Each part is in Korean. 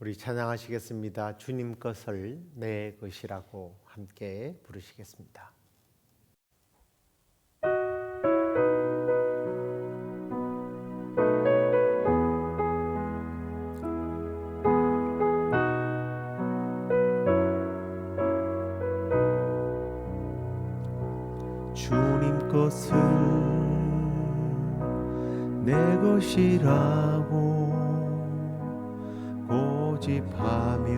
우리 찬양하시겠습니다. 주님 것을 내 것이라고 함께 부르시겠습니다. 주님 것을 내 것이라고 고집하며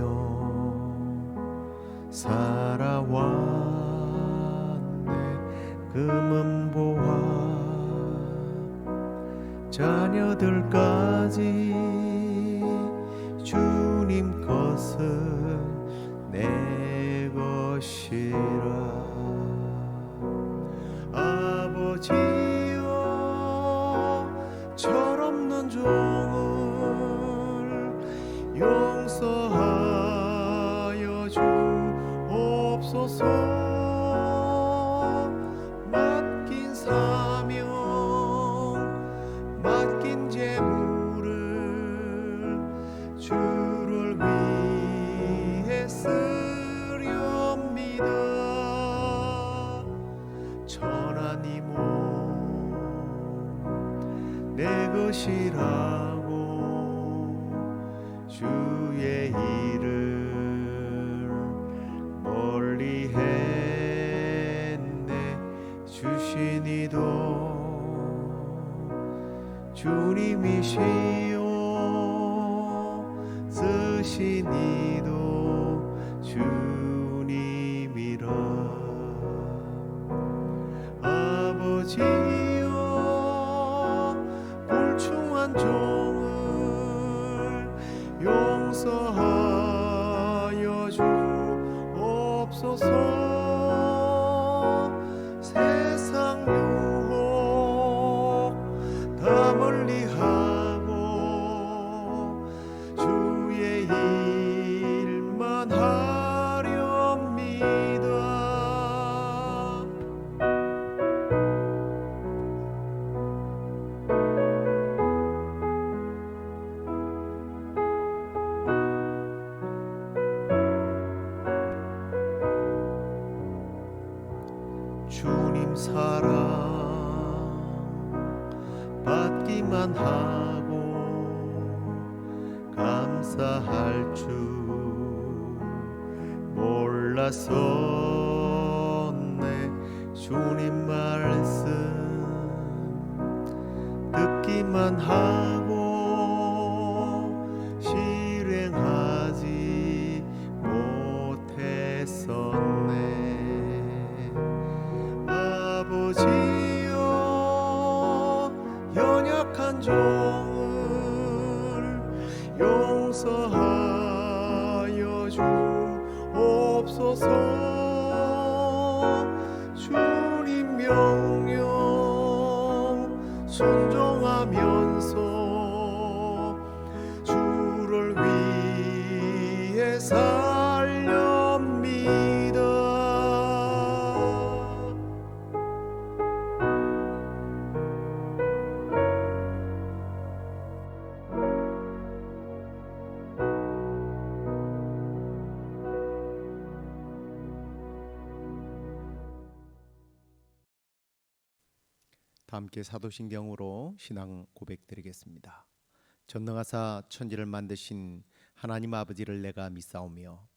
살아왔네. 금은 보화 자녀들까지 주님 것을 내 것이라. 아버지여, 철없는 종을 용서하여 주옵소서. 맡긴 사명, 맡긴 재물을 주를 위해 쓰렵니다. 천하니 내 것이라고 주의 일을 멀리 했네. 주신 이도 주님이시요, 쓰신 이도 주님이라. 아버지여, 불충한 종을 용서하여 주옵소서. 세상 유혹 다 멀리하고 주의 일만 하렵니다. 주님 사랑 받기만 하고 감사할 줄 몰랐었네. 주님 말씀 듣기만 하고 실행하지 못했었네. 아버지여, 연약한 종을 용서하여 주옵소서. 주님 명령 순종하면서 주를 위해 살렵니다. 다 함께 사도신경으로 신앙 고백드리겠습니다. 전능하사 천지를 만드신 하나님 아버지를 내가 믿사오며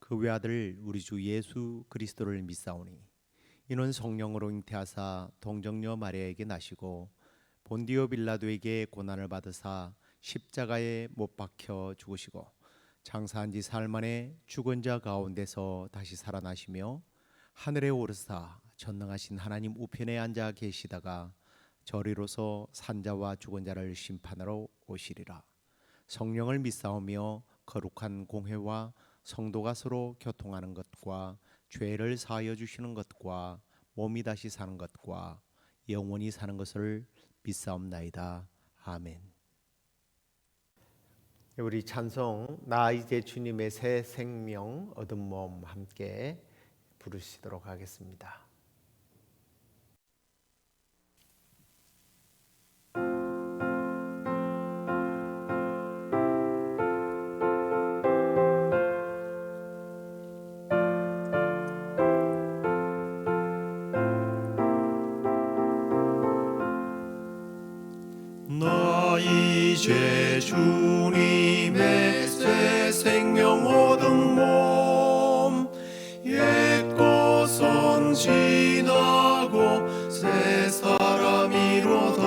그 외아들 우리 주 예수 그리스도를 믿사오니 이는 성령으로 잉태하사 동정녀 마리아에게 나시고 본디오 빌라도에게 고난을 받으사 십자가에 못 박혀 죽으시고 장사한 지 사흘 만에 죽은 자 가운데서 다시 살아나시며 하늘에 오르사 전능하신 하나님 우편에 앉아 계시다가 저리로서 산자와 죽은 자를 심판하러 오시리라. 성령을 믿사오며 거룩한 공회와 성도가 서로 교통하는 것과 죄를 사하여 주시는 것과 몸이 다시 사는 것과 영원히 사는 것을 믿사옵나이다. 아멘. 우리 찬송 나 이제 주님의 새 생명 얻은 몸 함께 부르시도록 하겠습니다. 주님의 새 생명 얻은 몸 옛 것은 지나고 새 사람이로다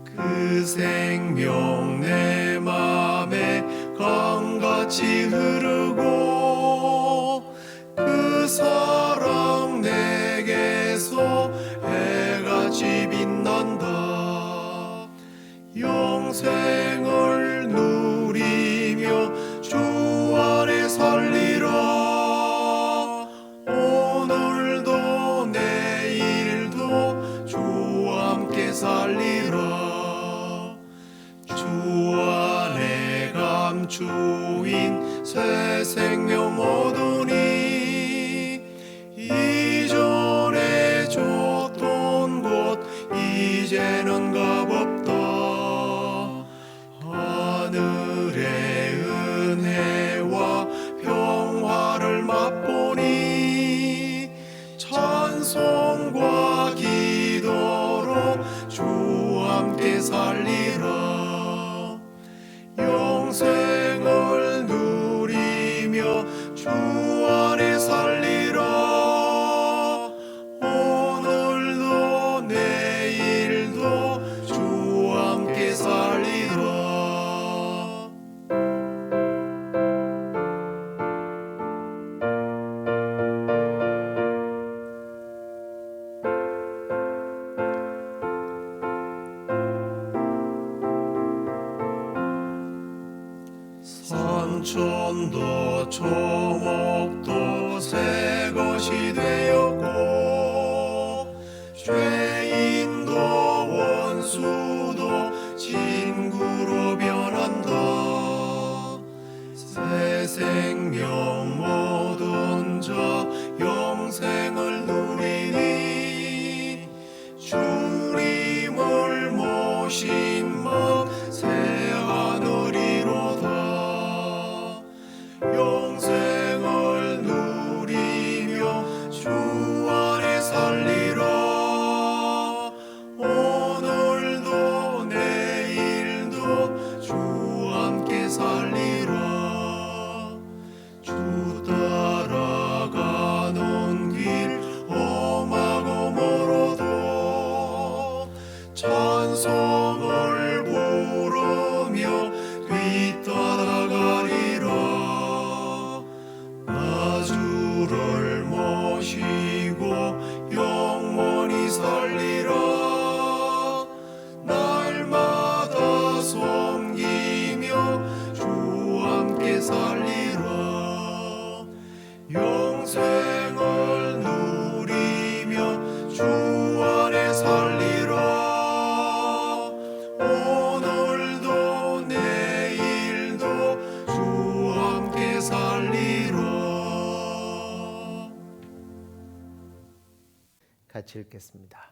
그 생명 내 맘에 강같이 흐르고 그 사랑 내게서 해같이 빛난다 영생을 누리며 주 안에 살리라 오늘도 내일도 주와 함께 살리라 주 안에 감추인 새 생명 얻으니 이전에 줬던 곳 이제는 값없다 하늘의 은혜와 평화를 맛보니 찬송과 기도로 주와 함께 살리라 영생을 누리며 주 안에 살리라 오늘도 내일도 주와 함께 살리라 산천도 초목도 새 것이 되었고 죄인도 원수도 친구로 변한다 새 생명 얻은 자 영생을 누리니 주님을 모신 맘 새 하늘이로다 영생을 누리며 주 안에 살리라 오늘도 내일도 주와 함께 살리라 주 따라가는 길 험하고 멀어도 찬송을 부르며 뒤따라가리라 나 주를 모시고 영원히 살리라 날마다 섬기며 주와 함께 살리라 영생을 누리며 주 안에 살리라 오늘도 내일도 주와 함께 살리라 같이 읽겠습니다.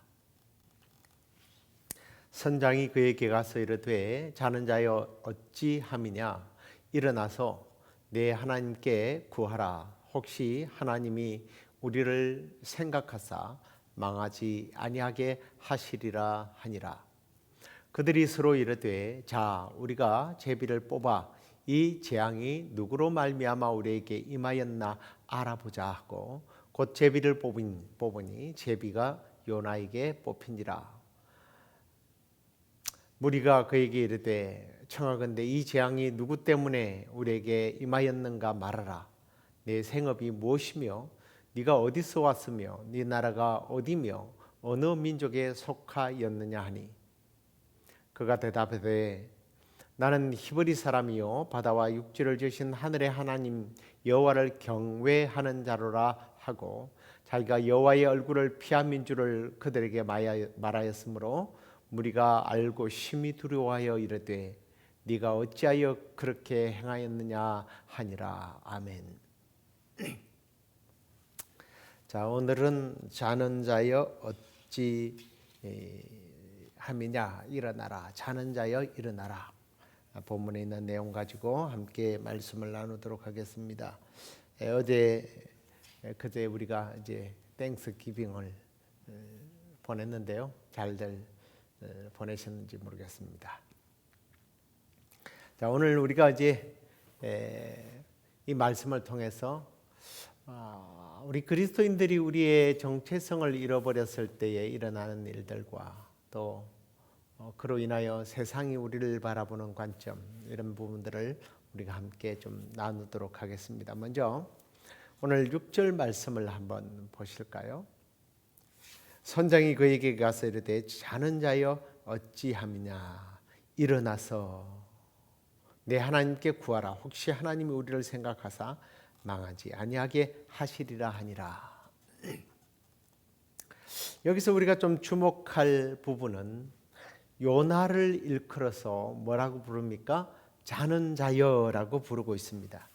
선장이 그에게 가서 이르되 자는 자여 어찌함이냐 일어나서 내 하나님께 구하라 혹시 하나님이 우리를 생각하사 망하지 아니하게 하시리라 하니라 그들이 서로 이르되 자 우리가 제비를 뽑아 이 재앙이 누구로 말미암아 우리에게 임하였나 알아보자 하고 곧 제비를 뽑으니 제비가 요나에게 뽑힌지라 무리가 그에게 이르되 청하건대 이 재앙이 누구 때문에 우리에게 임하였는가 말하라 내 생업이 무엇이며 네가 어디서 왔으며 네 나라가 어디며 어느 민족에 속하였느냐 하니 그가 대답하되 나는 히브리 사람이요 바다와 육지를 지으신 하늘의 하나님 여호와를 경외하는 자로라 하고 자기가 여호와의 얼굴을 피한 줄을 그들에게 말하였으므로 무리가 알고 심히 두려워하여 이르되 네가 어찌하여 그렇게 행하였느냐 하니라. 아멘. 자, 오늘은 자는 자여 어찌 함이냐 일어나라. 자는 자여 일어나라. 본문에 있는 내용 가지고 함께 말씀을 나누도록 하겠습니다. 그제 우리가 이제 땡스 기빙을 보냈는데요. 잘들 보내셨는지 모르겠습니다. 자, 오늘 우리가 이제 이 말씀을 통해서 우리 그리스도인들이 우리의 정체성을 잃어버렸을 때에 일어나는 일들과 또 그로 인하여 세상이 우리를 바라보는 관점, 이런 부분들을 우리가 함께 좀 나누도록 하겠습니다. 먼저 오늘 6절 말씀을 한번 보실까요? 선장이 그에게 가서 이르되 자는 자여 어찌함이냐, 일어나서 내 하나님께 구하라. 혹시 하나님이 우리를 생각하사 망하지 아니하게 하시리라 하니라. 여기서 우리가 좀 주목할 부분은 요나를 일컬어서 뭐라고 부릅니까? 자는 자여라고 부르고 있습니다.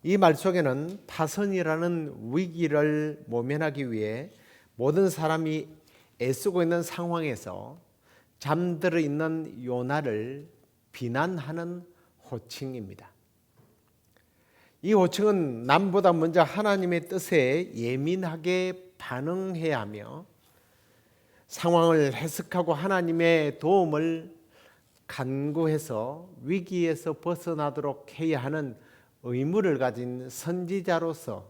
이 말 속에는 파선이라는 위기를 모면하기 위해 모든 사람이 애쓰고 있는 상황에서 잠들어 있는 요나를 비난하는 호칭입니다. 이 호칭은 남보다 먼저 하나님의 뜻에 예민하게 반응해야 하며 상황을 해석하고 하나님의 도움을 간구해서 위기에서 벗어나도록 해야 하는 의무를 가진 선지자로서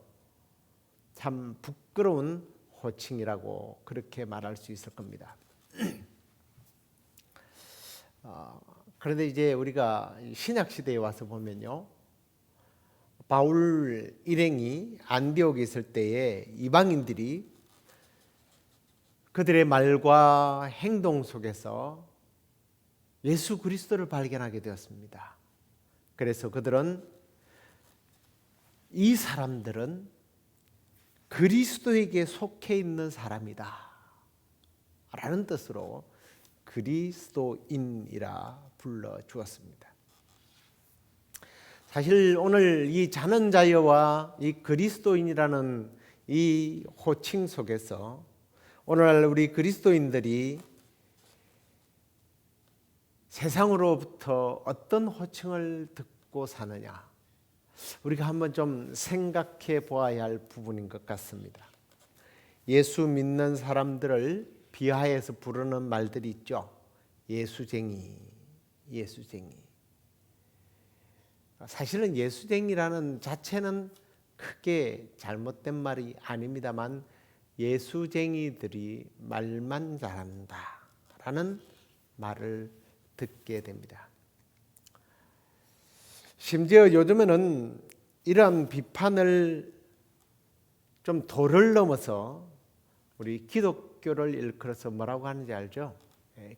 참 부끄러운 호칭이라고 그렇게 말할 수 있을 겁니다. 그런데 이제 우리가 신약 시대에 와서 보면요, 바울 일행이 안디옥에 있을 때에 이방인들이 그들의 말과 행동 속에서 예수 그리스도를 발견하게 되었습니다. 그래서 그들은 이 사람들은 그리스도에게 속해 있는 사람이다 라는 뜻으로 그리스도인이라 불러 주었습니다. 사실 오늘 이 자는 자여와 이 그리스도인이라는 이 호칭 속에서 오늘날 우리 그리스도인들이 세상으로부터 어떤 호칭을 듣고 사느냐, 우리가 한번 좀 생각해 보아야 할 부분인 것 같습니다. 예수 믿는 사람들을 비하해서 부르는 말들이 있죠. 예수쟁이, 예수쟁이. 사실은 예수쟁이라는 자체는 크게 잘못된 말이 아닙니다만 예수쟁이들이 말만 잘한다라는 말을 듣게 됩니다. 심지어 요즘에는 이러한 비판을 좀 도를 넘어서 우리 기독교를 일컬어서 뭐라고 하는지 알죠?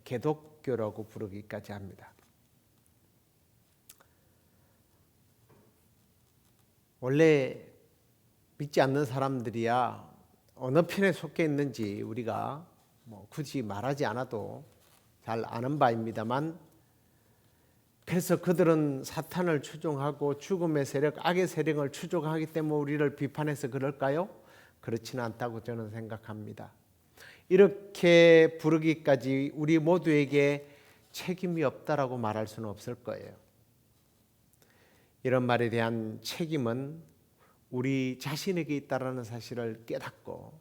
개독교라고 부르기까지 합니다. 원래 믿지 않는 사람들이야 어느 편에 속해 있는지 우리가 굳이 말하지 않아도 잘 아는 바입니다만, 그래서 그들은 사탄을 추종하고 죽음의 세력, 악의 세력을 추종하기 때문에 우리를 비판해서 그럴까요? 그렇지는 않다고 저는 생각합니다. 이렇게 부르기까지 우리 모두에게 책임이 없다라고 말할 수는 없을 거예요. 이런 말에 대한 책임은 우리 자신에게 있다라는 사실을 깨닫고,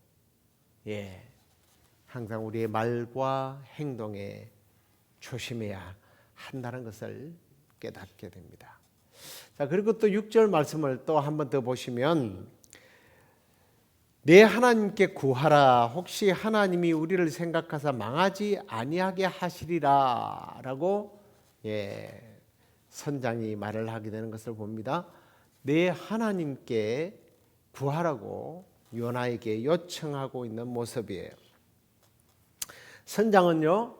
항상 우리의 말과 행동에 조심해야 한다는 것을 깨닫게 됩니다. 자, 그리고 또 6절 말씀을 또 한 번 더 보시면, 내 하나님께 구하라. 혹시 하나님이 우리를 생각하사 망하지 아니하게 하시리라 라고 선장이 말을 하게 되는 것을 봅니다. 내 하나님께 구하라고 요나에게 요청하고 있는 모습이에요. 선장은요,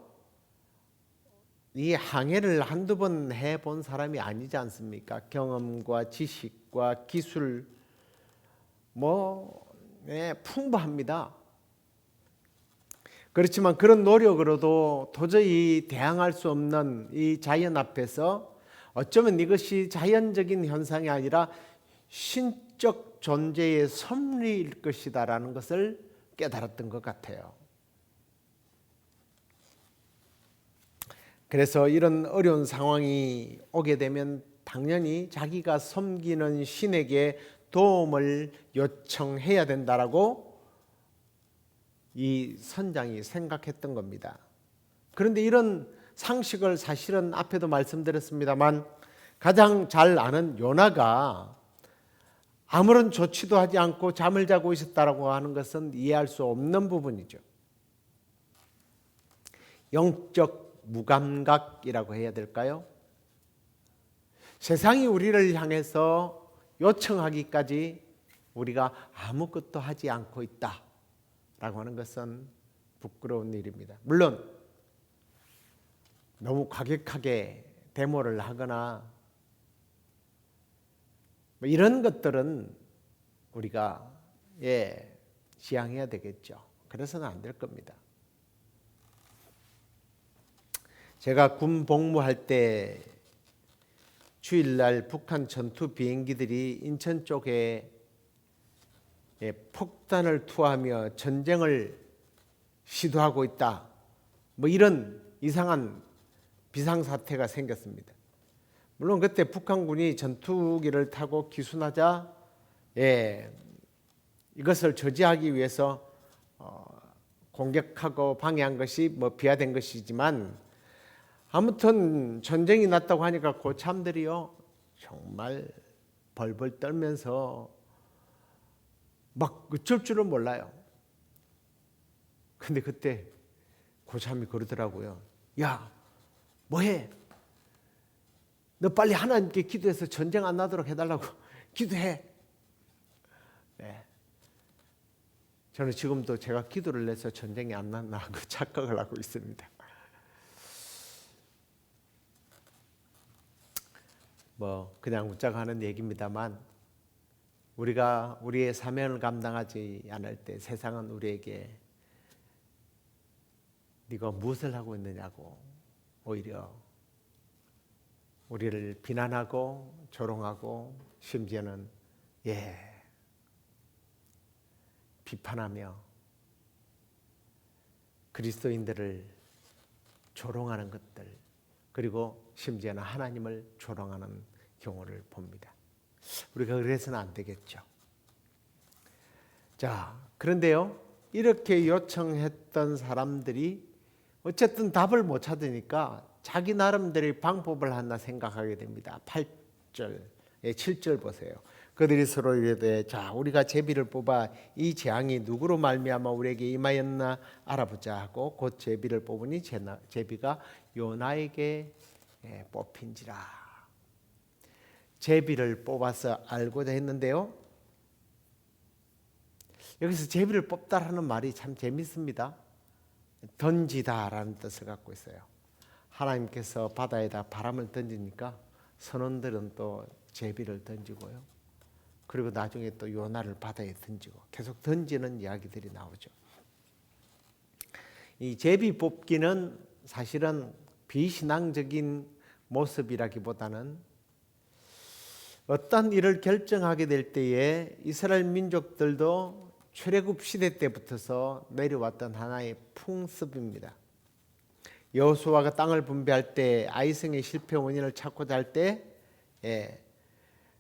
이 항해를 한두 번 해본 사람이 아니지 않습니까? 경험과 지식과 기술 풍부합니다. 그렇지만 그런 노력으로도 도저히 대항할 수 없는 이 자연 앞에서 어쩌면 이것이 자연적인 현상이 아니라 신적 존재의 섭리일 것이다라는 것을 깨달았던 것 같아요. 그래서 이런 어려운 상황이 오게 되면 당연히 자기가 섬기는 신에게 도움을 요청해야 된다라고 이 선장이 생각했던 겁니다. 그런데 이런 상식을 사실은 앞에도 말씀드렸습니다만 가장 잘 아는 요나가 아무런 조치도 하지 않고 잠을 자고 있었다라고 하는 것은 이해할 수 없는 부분이죠. 영적 무감각이라고 해야 될까요? 세상이 우리를 향해서 요청하기까지 우리가 아무것도 하지 않고 있다라고 하는 것은 부끄러운 일입니다. 물론 너무 과격하게 데모를 하거나 뭐 이런 것들은 우리가 지양해야 되겠죠. 그래서는 안 될 겁니다. 제가 군 복무할 때 주일날 북한 전투 비행기들이 인천 쪽에 폭탄을 투하하며 전쟁을 시도하고 있다. 뭐 이런 이상한 비상사태가 생겼습니다. 물론 그때 북한군이 전투기를 타고 기순하자 이것을 저지하기 위해서 공격하고 방해한 것이 뭐 비하된 것이지만 아무튼 전쟁이 났다고 하니까 고참들이요 정말 벌벌 떨면서 막 어쩔 줄은 몰라요. 근데 그때 고참이 그러더라고요. 야, 뭐해? 너 빨리 하나님께 기도해서 전쟁 안 나도록 해달라고 기도해. 네. 저는 지금도 제가 기도를 해서 전쟁이 안 났나 하고 착각을 하고 있습니다. 뭐 그냥 웃자고 하는 얘기입니다만 우리가 우리의 사명을 감당하지 않을 때 세상은 우리에게 네가 무엇을 하고 있느냐고 오히려 우리를 비난하고 조롱하고 심지어는 비판하며 그리스도인들을 조롱하는 것들 그리고 심지어는 하나님을 조롱하는 경우를 봅니다. 우리가 그래서는 안 되겠죠. 자, 그런데요. 이렇게 요청했던 사람들이 어쨌든 답을 못 찾으니까 자기 나름대로의 방법을 하나 생각하게 됩니다. 8절, 7절 보세요. 그들이 서로 이르되 자 우리가 제비를 뽑아 이 재앙이 누구로 말미암아 우리에게 임하였나 알아보자 하고 곧 제비를 뽑으니 제비가 요나에게 뽑힌지라. 제비를 뽑아서 알고자 했는데요. 여기서 제비를 뽑다라는 말이 참 재밌습니다. 던지다라는 뜻을 갖고 있어요. 하나님께서 바다에다 바람을 던지니까 선원들은 또 제비를 던지고요. 그리고 나중에 또 요나를 바다에 던지고 계속 던지는 이야기들이 나오죠. 이 제비 뽑기는 사실은 비신앙적인 모습이라기보다는 어떤 일을 결정하게 될 때에 이스라엘 민족들도 출애굽 시대 때부터서 내려왔던 하나의 풍습입니다. 여호수아가 땅을 분배할 때 아이성의 실패 원인을 찾고자 할 때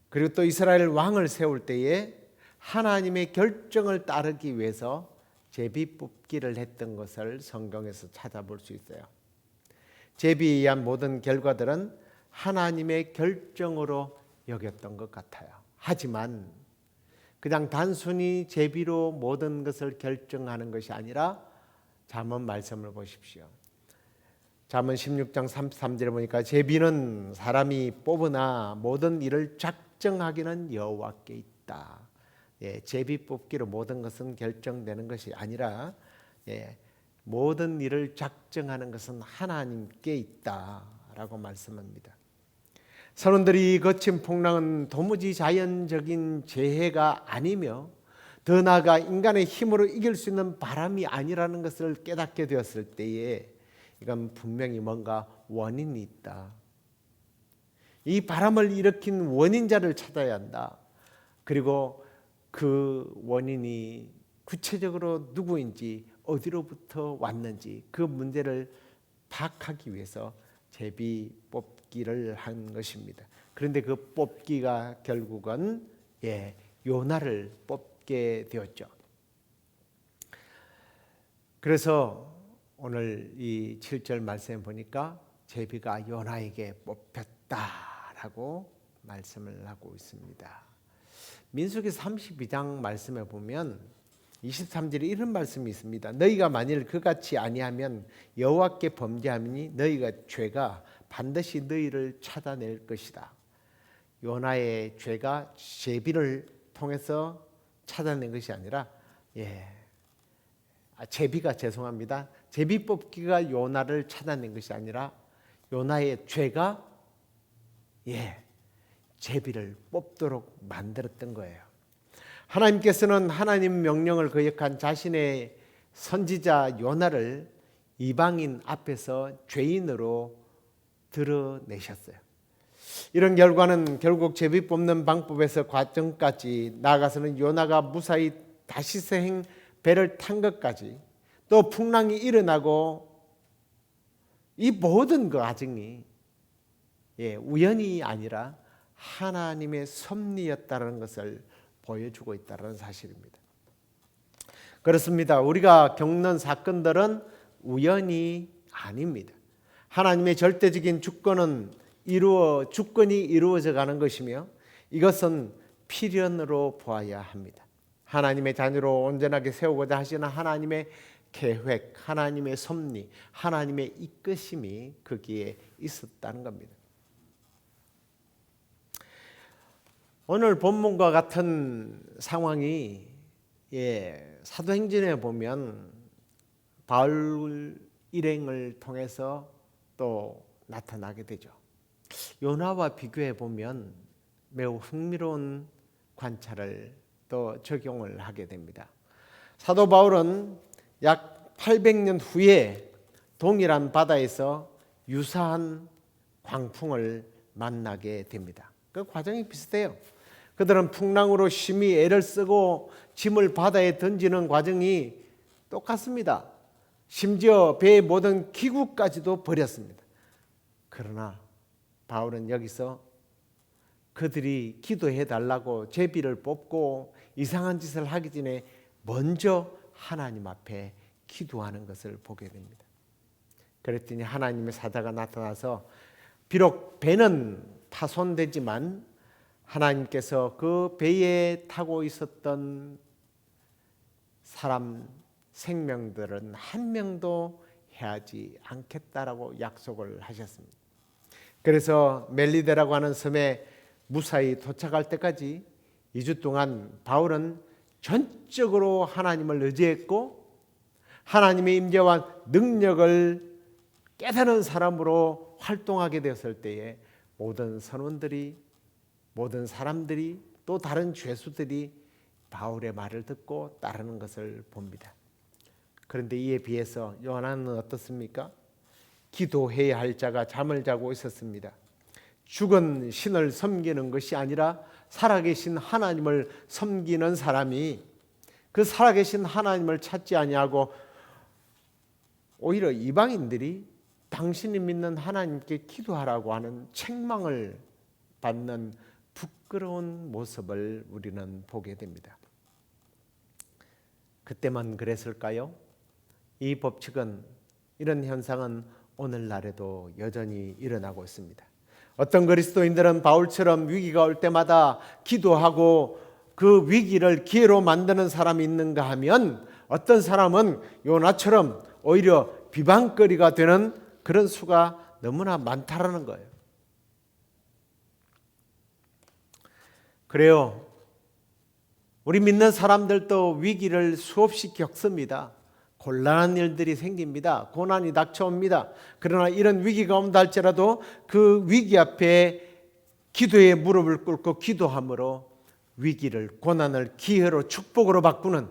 그리고 또 이스라엘 왕을 세울 때에 하나님의 결정을 따르기 위해서 제비 뽑기를 했던 것을 성경에서 찾아볼 수 있어요. 제비에 의한 모든 결과들은 하나님의 결정으로 여겼던 것 같아요. 하지만 그냥 단순히 제비로 모든 것을 결정하는 것이 아니라 잠언 말씀을 보십시오. 잠언 16장 33절에 보니까 제비는 사람이 뽑으나 모든 일을 작정하기는 여호와께 있다. 제비 뽑기로 모든 것은 결정되는 것이 아니라 모든 일을 작정하는 것은 하나님께 있다라고 말씀합니다. 선원들이 거친 풍랑은 도무지 자연적인 재해가 아니며 더 나아가 인간의 힘으로 이길 수 있는 바람이 아니라는 것을 깨닫게 되었을 때에 이건 분명히 뭔가 원인이 있다. 이 바람을 일으킨 원인자를 찾아야 한다. 그리고 그 원인이 구체적으로 누구인지 어디로부터 왔는지 그 문제를 파악하기 위해서 제비 뽑기를 한 것입니다. 그런데 그 뽑기가 결국은 요나를 뽑게 되었죠. 그래서 오늘 이 7절 말씀에 보니까 제비가 요나에게 뽑혔다라고 라고 말씀을 하고 있습니다. 민수기 32장 말씀에 보면 23절에 이런 말씀이 있습니다. 너희가 만일 그같이 아니하면 여호와께 범죄하니 너희가 죄가 반드시 너희를 찾아낼 것이다. 요나의 죄가 제비를 통해서 찾아낸 것이 아니라 제비가 죄송합니다. 제비 뽑기가 요나를 찾아낸 것이 아니라 요나의 죄가 제비를 뽑도록 만들었던 거예요. 하나님께서는 하나님 명령을 거역한 자신의 선지자 요나를 이방인 앞에서 죄인으로 드러내셨어요. 이런 결과는 결국 제비 뽑는 방법에서 과정까지 나아가서는 요나가 무사히 다시스행 배를 탄 것까지 또 풍랑이 일어나고 이 모든 그 과정이 우연이 아니라 하나님의 섭리였다는 것을 보여주고 있다는 사실입니다. 그렇습니다. 우리가 겪는 사건들은 우연이 아닙니다. 하나님의 절대적인 주권이 이루어져 가는 것이며 이것은 필연으로 보아야 합니다. 하나님의 자녀로 온전하게 세우고자 하시는 하나님의 계획, 하나님의 섭리, 하나님의 이끄심이 거기에 있었다는 겁니다. 오늘 본문과 같은 상황이 사도행전에 보면 바울 일행을 통해서 또 나타나게 되죠. 요나와 비교해 보면 매우 흥미로운 관찰을 또 적용을 하게 됩니다. 사도 바울은 약 800년 후에 동일한 바다에서 유사한 광풍을 만나게 됩니다. 그 과정이 비슷해요. 그들은 풍랑으로 심히 애를 쓰고 짐을 바다에 던지는 과정이 똑같습니다. 심지어 배의 모든 기구까지도 버렸습니다. 그러나 바울은 여기서 그들이 기도해 달라고 제비를 뽑고 이상한 짓을 하기 전에 먼저 하나님 앞에 기도하는 것을 보게 됩니다. 그랬더니 하나님의 사자가 나타나서 비록 배는 파손되지만 하나님께서 그 배에 타고 있었던 사람 생명들은 한 명도 해하지 않겠다라고 약속을 하셨습니다. 그래서 멜리데라고 하는 섬에 무사히 도착할 때까지 2주 동안 바울은 전적으로 하나님을 의지했고 하나님의 임재와 능력을 깨닫는 사람으로 활동하게 되었을 때에 모든 선원들이, 모든 사람들이, 또 다른 죄수들이 바울의 말을 듣고 따르는 것을 봅니다. 그런데 이에 비해서 요나는 어떻습니까? 기도해야 할 자가 잠을 자고 있었습니다. 죽은 신을 섬기는 것이 아니라 살아계신 하나님을 섬기는 사람이 그 살아계신 하나님을 찾지 아니하고 오히려 이방인들이 당신이 믿는 하나님께 기도하라고 하는 책망을 받는 부끄러운 모습을 우리는 보게 됩니다. 그때만 그랬을까요? 이 법칙은, 이런 현상은 오늘날에도 여전히 일어나고 있습니다. 어떤 그리스도인들은 바울처럼 위기가 올 때마다 기도하고 그 위기를 기회로 만드는 사람이 있는가 하면 어떤 사람은 요나처럼 오히려 비방거리가 되는 그런 수가 너무나 많다라는 거예요. 그래요. 우리 믿는 사람들도 위기를 수없이 겪습니다. 곤란한 일들이 생깁니다. 고난이 닥쳐옵니다. 그러나 이런 위기가 온다 할지라도 그 위기 앞에 기도의 무릎을 꿇고 기도함으로 위기를, 고난을 기회로, 축복으로 바꾸는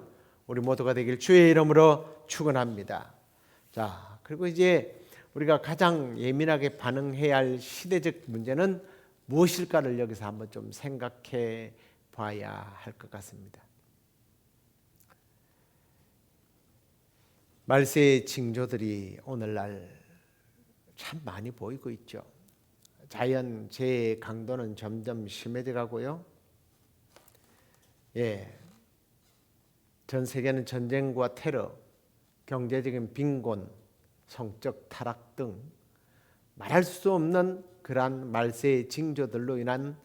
우리 모두가 되길 주의 이름으로 축원합니다. 자, 그리고 이제 우리가 가장 예민하게 반응해야 할 시대적 문제는 무엇일까를 여기서 한번 좀 생각해 봐야 할 것 같습니다. 말세의 징조들이 오늘날 참 많이 보이고 있죠. 자연 재해의 강도는 점점 심해져 가고요. 전 세계는 전쟁과 테러, 경제적인 빈곤, 성적 타락 등 말할 수 없는 그러한 말세의 징조들로 인한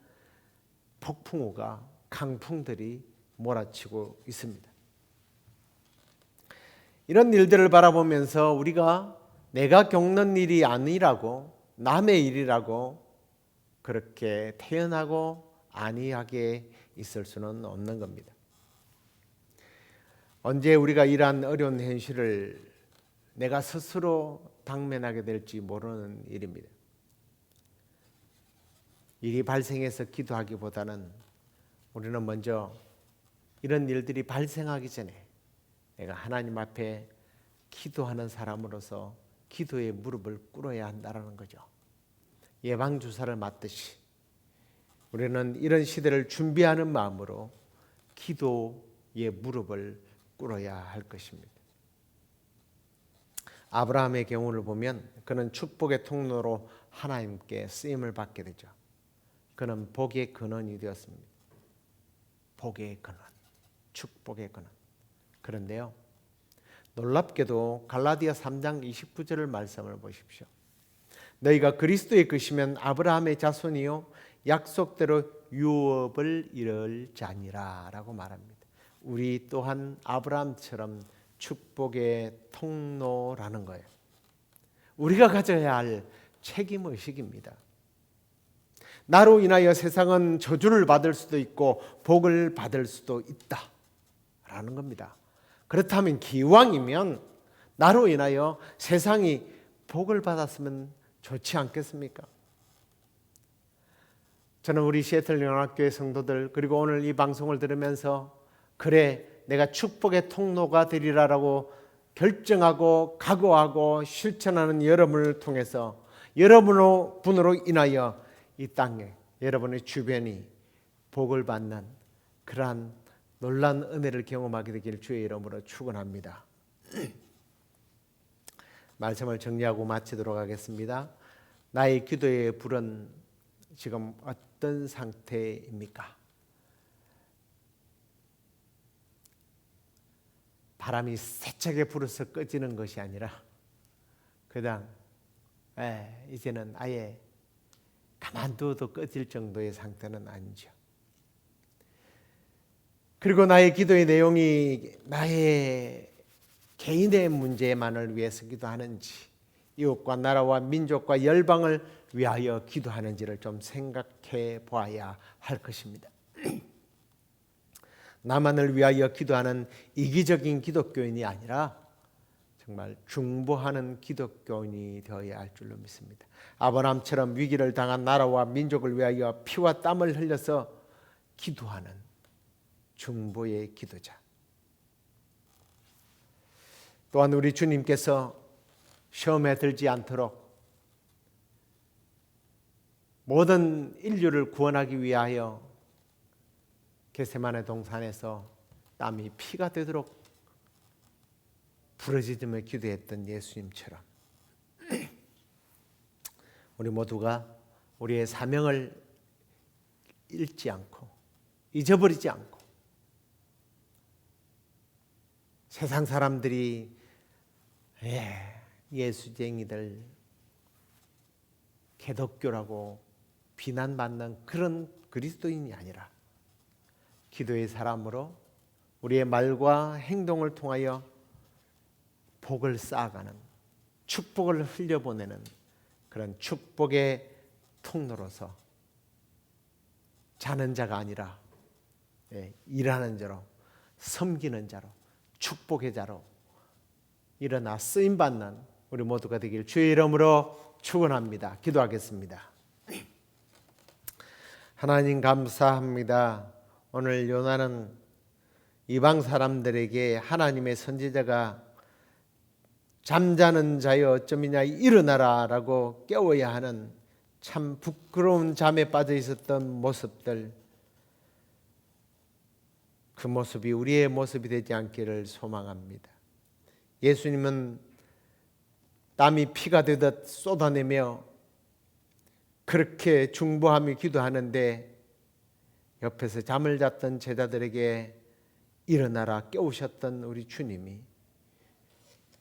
폭풍우가 강풍들이 몰아치고 있습니다. 이런 일들을 바라보면서 우리가 내가 겪는 일이 아니라고, 남의 일이라고 그렇게 태연하고 안이하게 있을 수는 없는 겁니다. 언제 우리가 이러한 어려운 현실을 내가 스스로 당면하게 될지 모르는 일입니다. 일이 발생해서 기도하기보다는 우리는 먼저 이런 일들이 발생하기 전에 내가 하나님 앞에 기도하는 사람으로서 기도의 무릎을 꿇어야 한다는 거죠. 예방주사를 맞듯이 우리는 이런 시대를 준비하는 마음으로 기도의 무릎을 꿇어야 할 것입니다. 아브라함의 경우를 보면 그는 축복의 통로로 하나님께 쓰임을 받게 되죠. 그는 복의 근원이 되었습니다. 복의 근원, 축복의 근원. 그런데요, 놀랍게도 갈라디아 3장 29절 말씀을 보십시오. 너희가 그리스도의 것이면 아브라함의 자손이요 약속대로 유업을 이룰 자니라 라고 말합니다. 우리 또한 아브라함처럼 축복의 통로라는 거예요. 우리가 가져야 할 책임의식입니다. 나로 인하여 세상은 저주를 받을 수도 있고 복을 받을 수도 있다라는 겁니다. 그렇다면 기왕이면 나로 인하여 세상이 복을 받았으면 좋지 않겠습니까? 저는 우리 시애틀 연합교회 성도들 그리고 오늘 이 방송을 들으면서 그래 내가 축복의 통로가 되리라라고 결정하고 각오하고 실천하는 여러분을 통해서 여러분으로 인하여 이 땅에 여러분의 주변이 복을 받는 그러한 놀라운 은혜를 경험하게 되길 주의 이름으로 축원합니다. 말씀을 정리하고 마치도록 하겠습니다. 나의 기도의 불은 지금 어떤 상태입니까? 바람이 세차게 불어서 꺼지는 것이 아니라 그냥 이제는 아예 가만두어도 꺼질 정도의 상태는 아니죠. 그리고 나의 기도의 내용이 나의 개인의 문제만을 위해서 기도하는지 이웃과 나라와 민족과 열방을 위하여 기도하는지를 좀 생각해 보아야 할 것입니다. 나만을 위하여 기도하는 이기적인 기독교인이 아니라 정말 중보하는 기독교인이 되어야 할 줄로 믿습니다. 아브라함처럼 위기를 당한 나라와 민족을 위하여 피와 땀을 흘려서 기도하는 중보의 기도자. 또한 우리 주님께서 시험에 들지 않도록 모든 인류를 구원하기 위하여 겟세마네 동산에서 땀이 피가 되도록 부르짖으며 기도했던 예수님처럼 우리 모두가 우리의 사명을 잃지 않고 잊어버리지 않고 세상 사람들이 예수쟁이들 개독교라고 비난받는 그런 그리스도인이 아니라 기도의 사람으로 우리의 말과 행동을 통하여 복을 쌓아가는 축복을 흘려보내는 그런 축복의 통로로서 자는 자가 아니라 일하는 자로 섬기는 자로 축복의 자로 일어나 쓰임받는 우리 모두가 되길 주의 이름으로 축원합니다. 기도하겠습니다. 하나님 감사합니다. 오늘 요나는 이방 사람들에게 하나님의 선지자가 잠자는 자여 어쩌미냐 일어나라 라고 깨워야 하는 참 부끄러운 잠에 빠져 있었던 모습들, 그 모습이 우리의 모습이 되지 않기를 소망합니다. 예수님은 땀이 피가 되듯 쏟아내며 그렇게 중보하며 기도하는데 옆에서 잠을 잤던 제자들에게 일어나라 깨우셨던 우리 주님이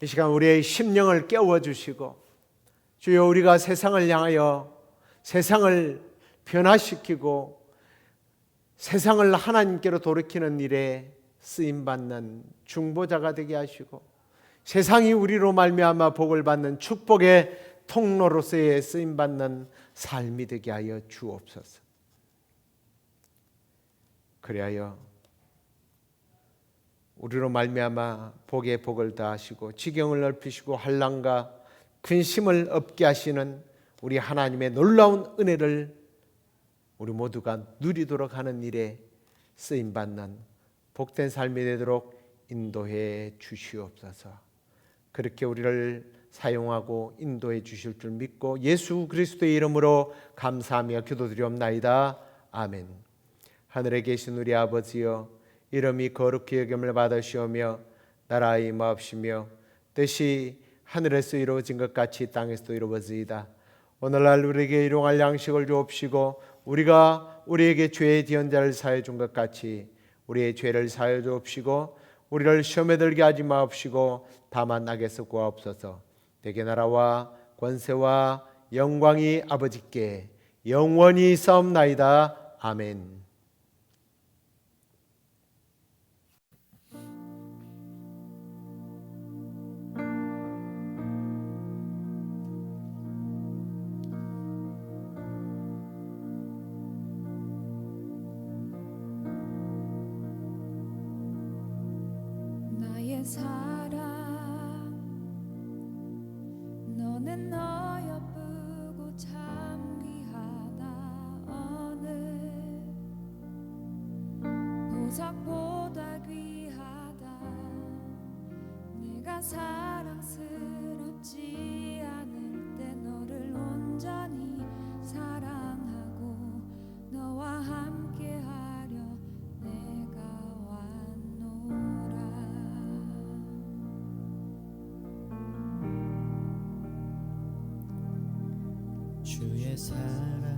이 시간 우리의 심령을 깨워주시고 주여 우리가 세상을 향하여 세상을 변화시키고 세상을 하나님께로 돌이키는 일에 쓰임받는 중보자가 되게 하시고 세상이 우리로 말미암아 복을 받는 축복의 통로로서의 쓰임받는 삶이 되게 하여 주옵소서. 그리하여 우리로 말미암아 복에 복을 더하시고 지경을 넓히시고 환난과 근심을 없게 하시는 우리 하나님의 놀라운 은혜를 우리 모두가 누리도록 하는 일에 쓰임받는 복된 삶이 되도록 인도해 주시옵소서. 그렇게 우리를 사용하고 인도해 주실 줄 믿고 예수 그리스도의 이름으로 감사하며 기도드리옵나이다. 아멘. 하늘에 계신 우리 아버지여, 이름이 거룩히 여김을 받으시오며 나라의 임하옵시며 뜻이 하늘에서 이루어진 것 같이 땅에서도 이루어지이다. 오늘날 우리에게 일용할 양식을 주옵시고 우리가 우리에게 죄의 지은 자를 사해 준 것 같이 우리의 죄를 사해 주옵시고 우리를 시험에 들게 하지 마옵시고 다만 악에서 구하옵소서. 대개 나라와 권세와 영광이 아버지께 영원히 있사옵나이다. 아멘. 나의 사랑 너는 어여쁘고 참 귀하다. 어느 보석보다 귀하다. 내가 사랑스럽지 않을 때 너를 온전히 사랑하고 너와 함께하려 내가 왔노라. 주의 사랑,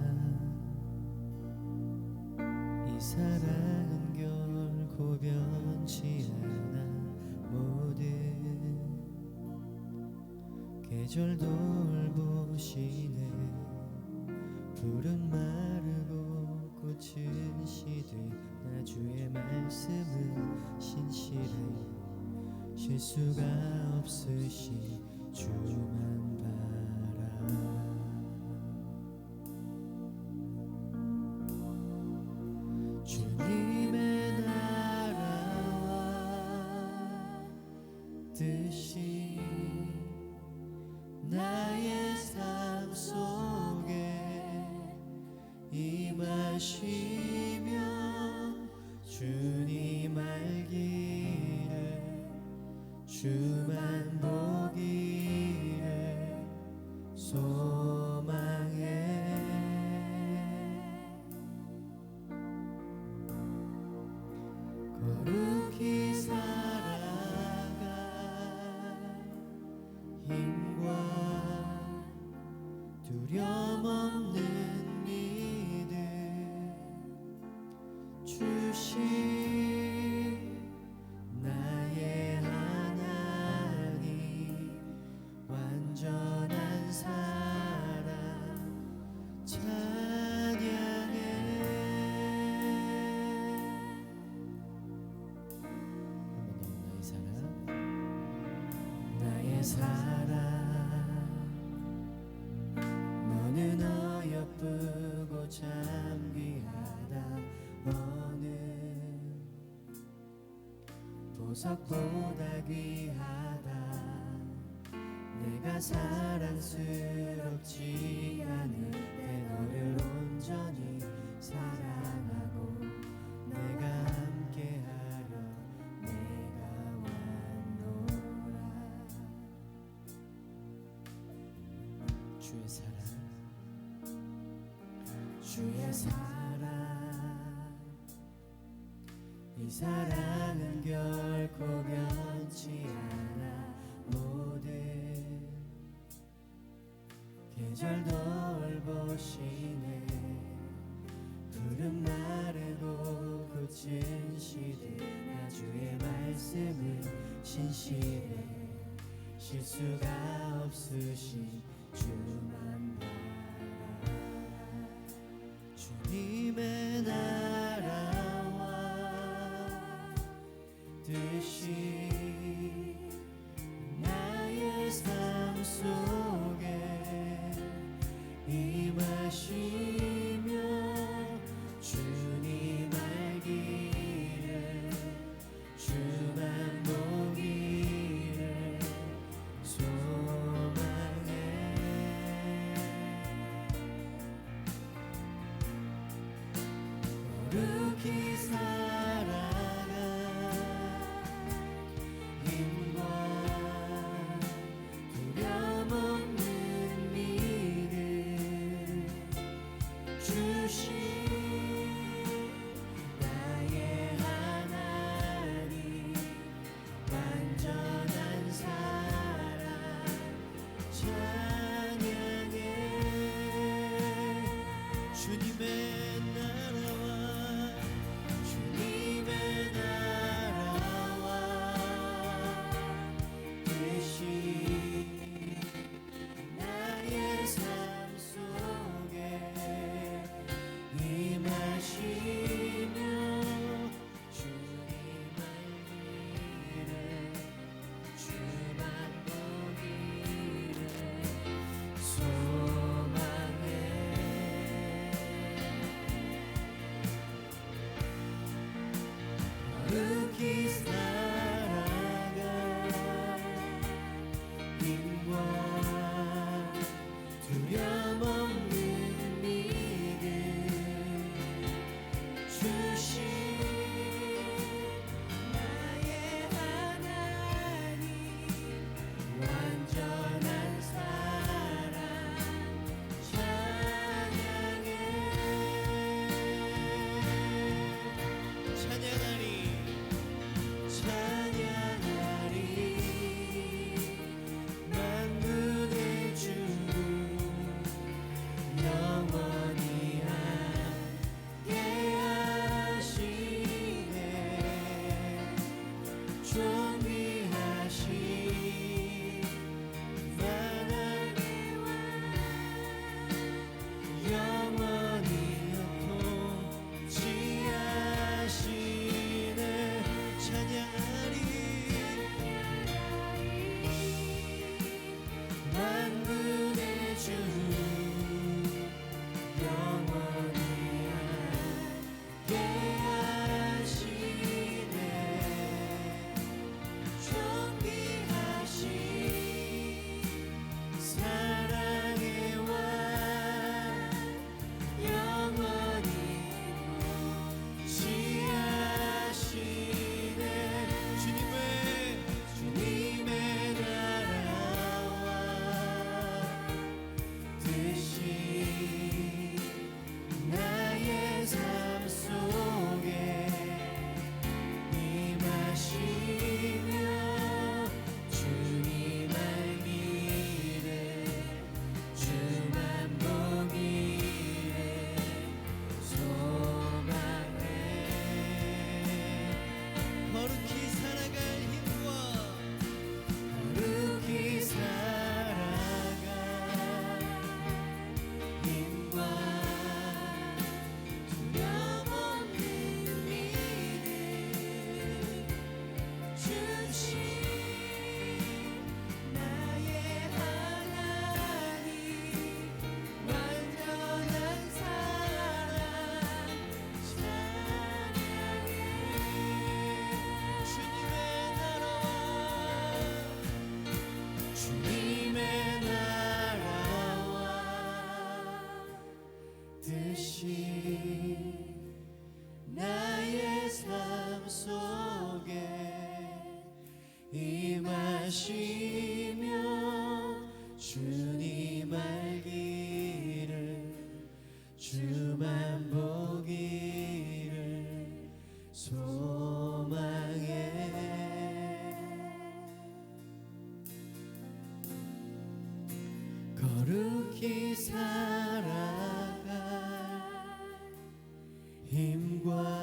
이 사랑은 결코 변치 않아. 모든 계절 돌보시네. 푸른 마르고 꽃은 시들 나 주의 말씀은 신실해. 실수가 없으신 주만 바라. 주님의 나라와 뜻이 나의 삶 속에 임하시면 주님 알기를 주만 보기를 소망해. 거룩히 살아갈 힘과 두려움 없는 믿음 주신 나의 하나님. 완전한 사랑 찬양해. 나의 사랑 너는 어여쁘고 참 귀하다. 어느 보석보다 귀하다. 내가 사랑스럽지 않을 때 너를 온전히 사랑하고 내가 함께하려 내가 왔노라. 주의 사랑, 주의 사랑, 이 사랑은 결코 변치 않아. 모든 계절 돌보시네. 푸른 마르고 꽃은 시들 나 주의 말씀은 신실해. 실수가 없으신 주만 바라. 거룩히 살아갈 힘과